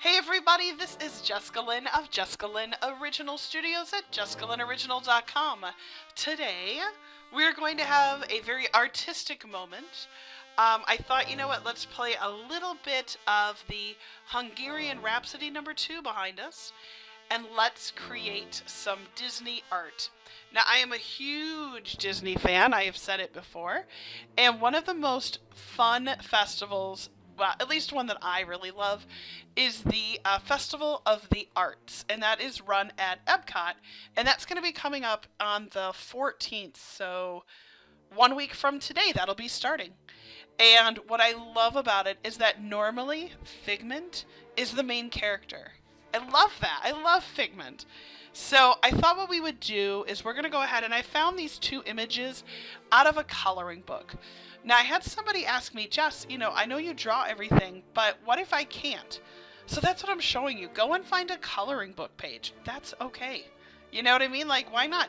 Hey everybody, this is Jessica Lynn of Jessica Lynn Original Studios at JessicaLynnOriginal.com. Today, we're going to have a very artistic moment. I thought, you know what, let's play a little bit of the Hungarian Rhapsody #2 behind us, and let's create some Disney art. Now, I am a huge Disney fan, I have said it before, and one of the most fun festivals, well, at least one that I really love, is the Festival of the Arts, and that is run at Epcot, and that's going to be coming up on the 14th, so 1 week from today that'll be starting. And what I love about it is that normally Figment is the main character. I love that. I love Figment. So I thought what we would do is we're going to go ahead, and I found these two images out of a coloring book. Now, I had somebody ask me, Jess, you know, I know you draw everything, but what if I can't? So that's what I'm showing you. Go and find a coloring book page. That's okay. You know what I mean? Like, why not?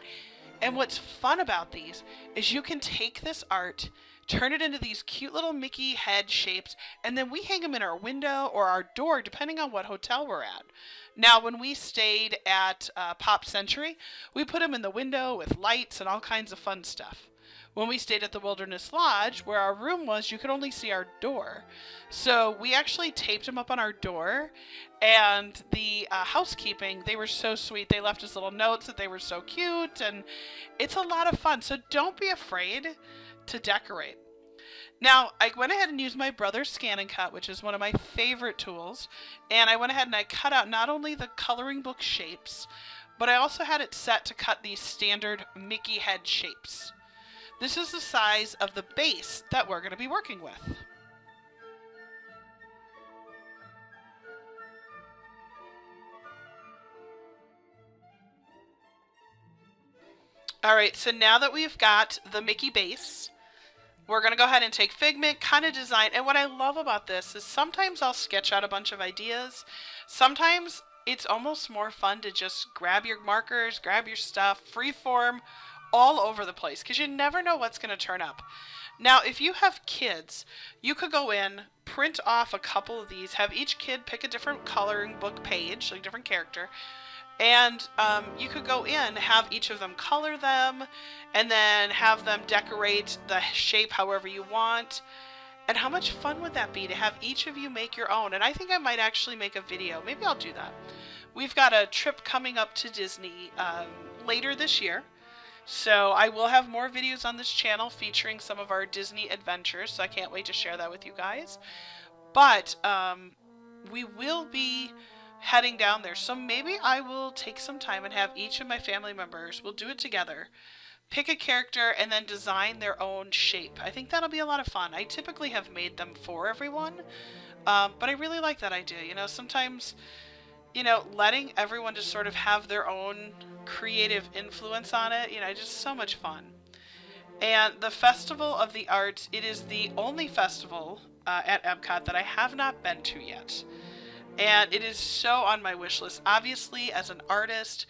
And what's fun about these is you can take this art, turn it into these cute little Mickey head shapes, and then we hang them in our window or our door, depending on what hotel we're at. Now, when we stayed at Pop Century, we put them in the window with lights and all kinds of fun stuff. When we stayed at the Wilderness Lodge, where our room was, you could only see our door. So we actually taped them up on our door, and the housekeeping, they were so sweet. They left us little notes that they were so cute, and it's a lot of fun. So don't be afraid to decorate. Now, I went ahead and used my brother's Scan and Cut, which is one of my favorite tools, and I went ahead and I cut out not only the coloring book shapes, but I also had it set to cut these standard Mickey head shapes. This is the size of the base that we're going to be working with. Alright, so now that we've got the Mickey base, we're going to go ahead and take Figment, kind of design, and what I love about this is sometimes I'll sketch out a bunch of ideas. Sometimes it's almost more fun to just grab your markers, grab your stuff, freeform, all over the place, because you never know what's going to turn up. Now, if you have kids, you could go in, print off a couple of these, have each kid pick a different coloring book page, like a different character, and you could go in, have each of them color them, and then have them decorate the shape however you want. And how much fun would that be to have each of you make your own? And I think I might actually make a video. Maybe I'll do that. We've got a trip coming up to Disney later this year. So I will have more videos on this channel featuring some of our Disney adventures, so I can't wait to share that with you guys. But we will be heading down there, so maybe I will take some time and have each of my family members, we'll do it together, pick a character and then design their own shape. I think that'll be a lot of fun. I typically have made them for everyone, but I really like that idea. You know, sometimes, you know, letting everyone just sort of have their own creative influence on it, you know, just so much fun. And the Festival of the Arts, it is the only festival at Epcot that I have not been to yet. And it is so on my wish list. Obviously, as an artist,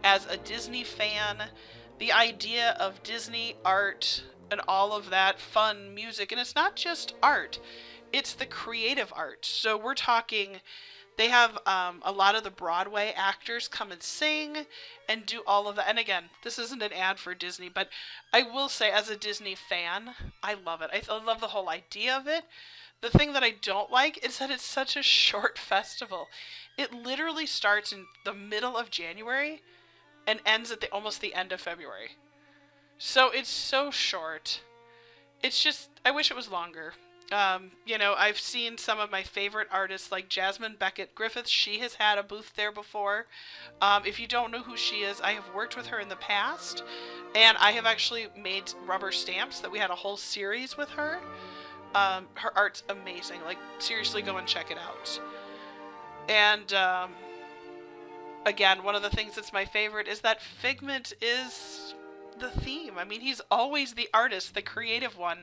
as a Disney fan, the idea of Disney art and all of that fun music, and it's not just art, it's the creative art. So we're talking, they have a lot of the Broadway actors come and sing and do all of that. And again, this isn't an ad for Disney, but I will say as a Disney fan, I love it. I love the whole idea of it. The thing that I don't like is that it's such a short festival. It literally starts in the middle of January and ends at almost the end of February. So it's so short. It's just, I wish it was longer. You know, I've seen some of my favorite artists like Jasmine Beckett Griffith. She has had a booth there before. If you don't know who she is, I have worked with her in the past, and I have actually made rubber stamps that we had a whole series with her. Her art's amazing. Like, seriously, go and check it out. And again, one of the things that's my favorite is that Figment is the theme. I mean, he's always the artist, the creative one,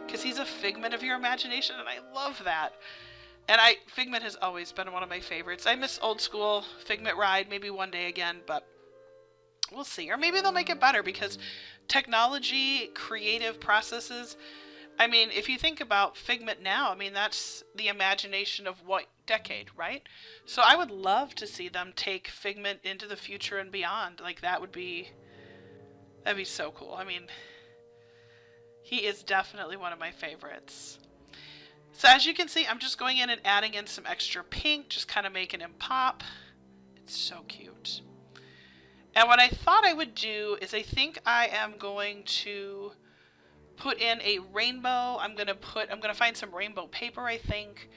because he's a figment of your imagination, and I love that. And Figment has always been one of my favorites. I miss old school Figment ride, maybe one day again, but we'll see. Or maybe they'll make it better, because technology, creative processes, I mean, if you think about Figment now, I mean, that's the imagination of what decade, right? So I would love to see them take Figment into the future and beyond. Like, that'd be so cool. I mean, he is definitely one of my favorites. So as you can see, I'm just going in and adding in some extra pink, just kind of making him pop. It's so cute. And what I thought I would do is I think I am going to put in a rainbow. I'm going to find some rainbow paper, I think.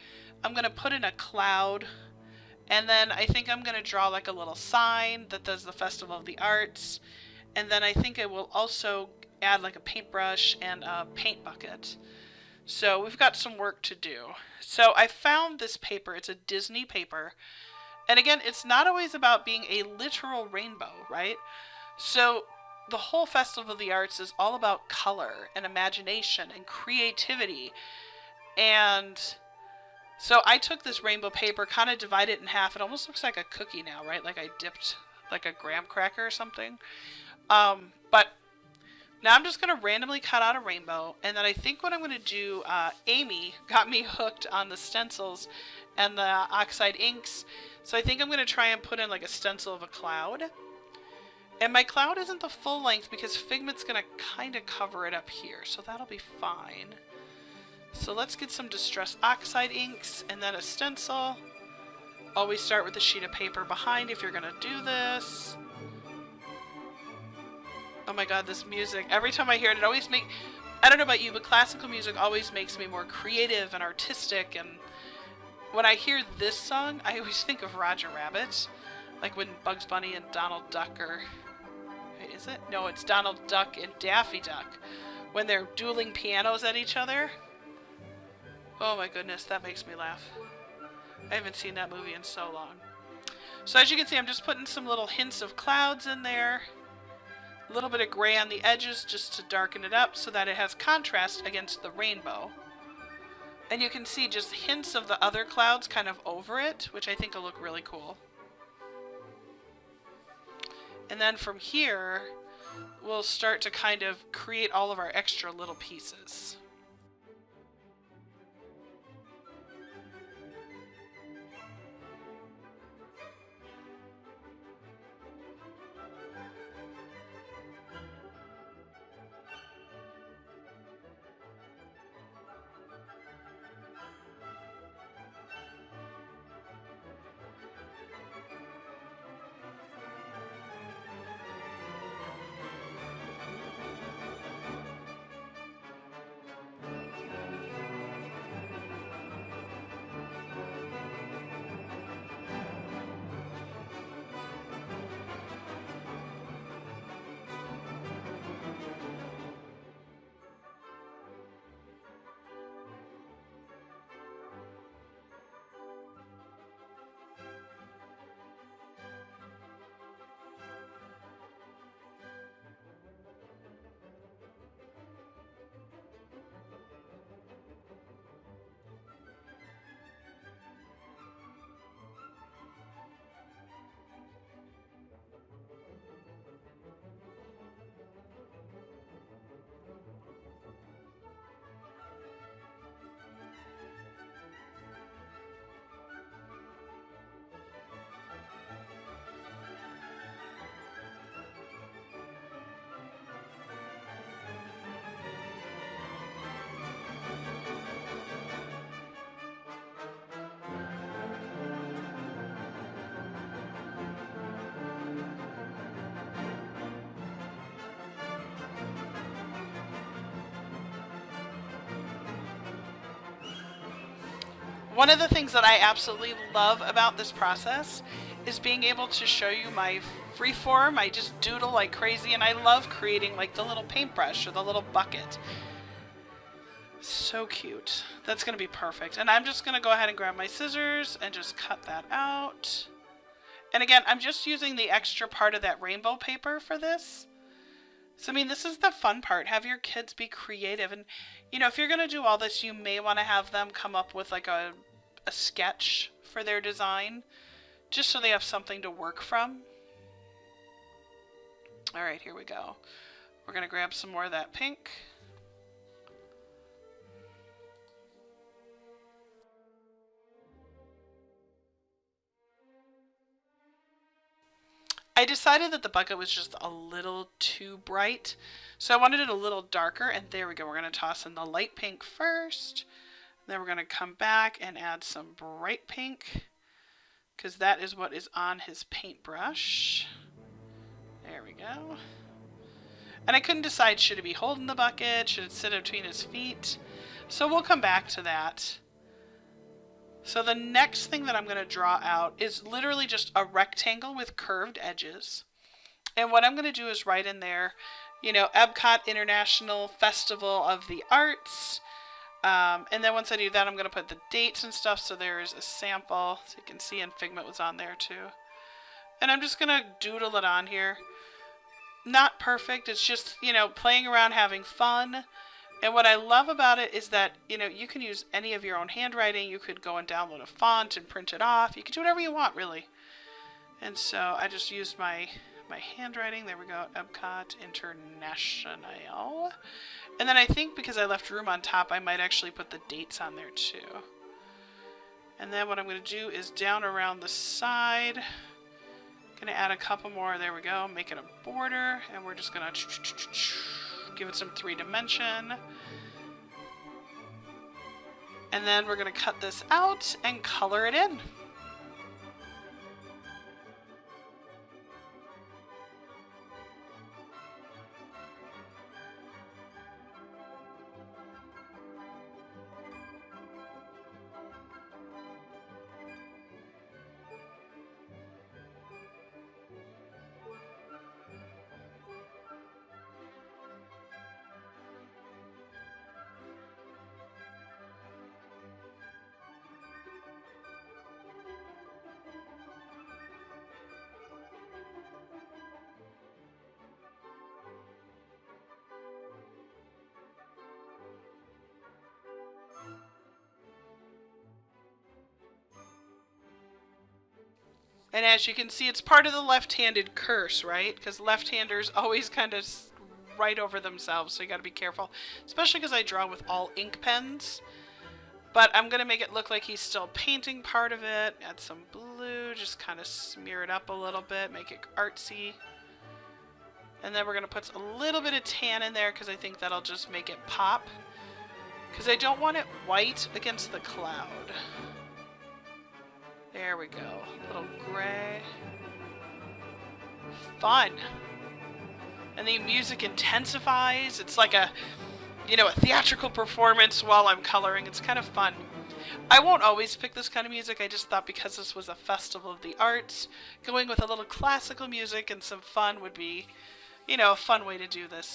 I'm going to put in a cloud. And then I think I'm going to draw like a little sign that does the Festival of the Arts. And then I think I will also add like a paintbrush and a paint bucket. So we've got some work to do. So I found this paper. It's a Disney paper. And again, it's not always about being a literal rainbow, right? So the whole Festival of the Arts is all about color and imagination and creativity. And so I took this rainbow paper, kind of divided it in half. It almost looks like a cookie now, right? Like I dipped like a graham cracker or something. But now I'm just going to randomly cut out a rainbow. And then I think what I'm going to do, Amy got me hooked on the stencils and the oxide inks. So I think I'm going to try and put in like a stencil of a cloud. And my cloud isn't the full length because Figment's going to kind of cover it up here. So that'll be fine. So let's get some Distress Oxide inks and then a stencil. Always start with a sheet of paper behind if you're going to do this. Oh my god, this music. Every time I hear it, it always makes... I don't know about you, but classical music always makes me more creative and artistic. And when I hear this song, I always think of Roger Rabbit. Like when Bugs Bunny and Donald Duck are... Wait, is it? No, it's Donald Duck and Daffy Duck. When they're dueling pianos at each other. Oh my goodness, that makes me laugh. I haven't seen that movie in so long. So as you can see, I'm just putting some little hints of clouds in there. A little bit of gray on the edges just to darken it up so that it has contrast against the rainbow. And you can see just hints of the other clouds kind of over it, which I think will look really cool. And then from here, we'll start to kind of create all of our extra little pieces. One of the things that I absolutely love about this process is being able to show you my freeform. I just doodle like crazy, and I love creating like the little paintbrush or the little bucket. So cute. That's going to be perfect. And I'm just going to go ahead and grab my scissors and just cut that out. And again, I'm just using the extra part of that rainbow paper for this. So, I mean, this is the fun part. Have your kids be creative. And, you know, if you're going to do all this, you may want to have them come up with like a sketch for their design, just so they have something to work from. All right, here we go. We're going to grab some more of that pink. I decided that the bucket was just a little too bright. So I wanted it a little darker, and there we go. We're going to toss in the light pink first. Then we're going to come back and add some bright pink, because that is what is on his paintbrush. There we go. And I couldn't decide, should it be holding the bucket? Should it sit between his feet? So we'll come back to that. So the next thing that I'm going to draw out is literally just a rectangle with curved edges. And what I'm going to do is write in there, you know, Epcot International Festival of the Arts. And then once I do that, I'm going to put the dates and stuff. So there's a sample, so you can see, and Figment was on there too. And I'm just going to doodle it on here. Not perfect. It's just, you know, playing around, having fun. And what I love about it is that, you know, you can use any of your own handwriting. You could go and download a font and print it off. You can do whatever you want, really. And so I just used my handwriting. There we go. Epcot International. And then I think because I left room on top, I might actually put the dates on there too. And then what I'm going to do is down around the side. Going to add a couple more. There we go. Make it a border. And we're just going to give it some 3-dimension. And then we're going to cut this out and color it in. And as you can see, it's part of the left-handed curse, right? Because left-handers always kind of write over themselves, so you got to be careful. Especially because I draw with all ink pens. But I'm going to make it look like he's still painting part of it. Add some blue, just kind of smear it up a little bit, make it artsy. And then we're going to put a little bit of tan in there because I think that'll just make it pop. Because I don't want it white against the cloud. There we go. A little gray. Fun. And the music intensifies. It's like a, you know, a theatrical performance while I'm coloring. It's kind of fun. I won't always pick this kind of music. I just thought because this was a festival of the arts, going with a little classical music and some fun would be, you know, a fun way to do this.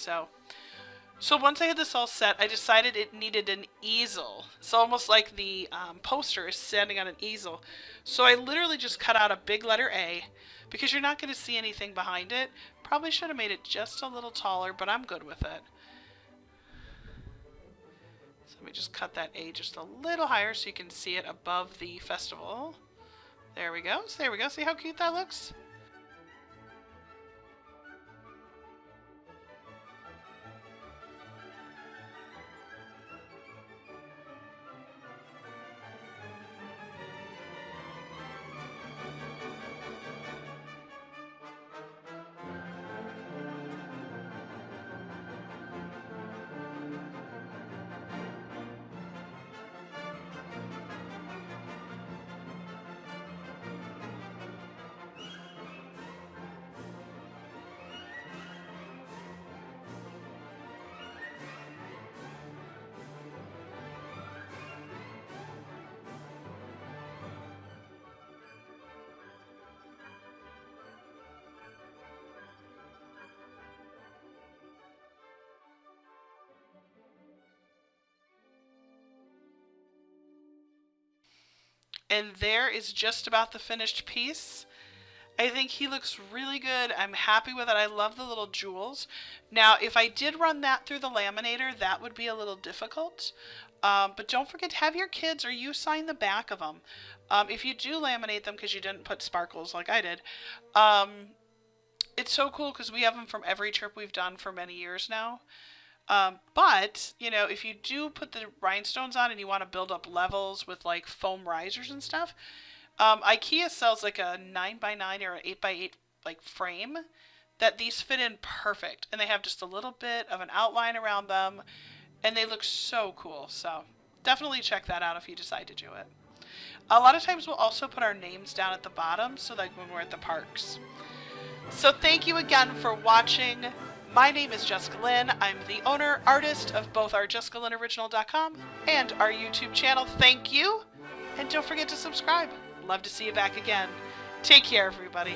So once I had this all set, I decided it needed an easel. It's almost like the poster is standing on an easel. So I literally just cut out a big letter A because you're not going to see anything behind it. Probably should have made it just a little taller, but I'm good with it. So let me just cut that A just a little higher so you can see it above the festival. There we go. So there we go. See how cute that looks? And there is just about the finished piece. I think he looks really good. I'm happy with it. I love the little jewels. Now, if I did run that through the laminator, that would be a little difficult. But don't forget to have your kids or you sign the back of them. If you do laminate them because you didn't put sparkles like I did, it's so cool because we have them from every trip we've done for many years now. But, you know, if you do put the rhinestones on and you want to build up levels with like foam risers and stuff, IKEA sells like a 9x9 or an 8x8 like frame that these fit in perfect. And they have just a little bit of an outline around them. And they look so cool. So definitely check that out if you decide to do it. A lot of times we'll also put our names down at the bottom, so like when we're at the parks. So thank you again for watching. My name is Jessica Lynn. I'm the owner, artist of both our JessicaLynnOriginal.com and our YouTube channel. Thank you. And don't forget to subscribe. Love to see you back again. Take care, everybody.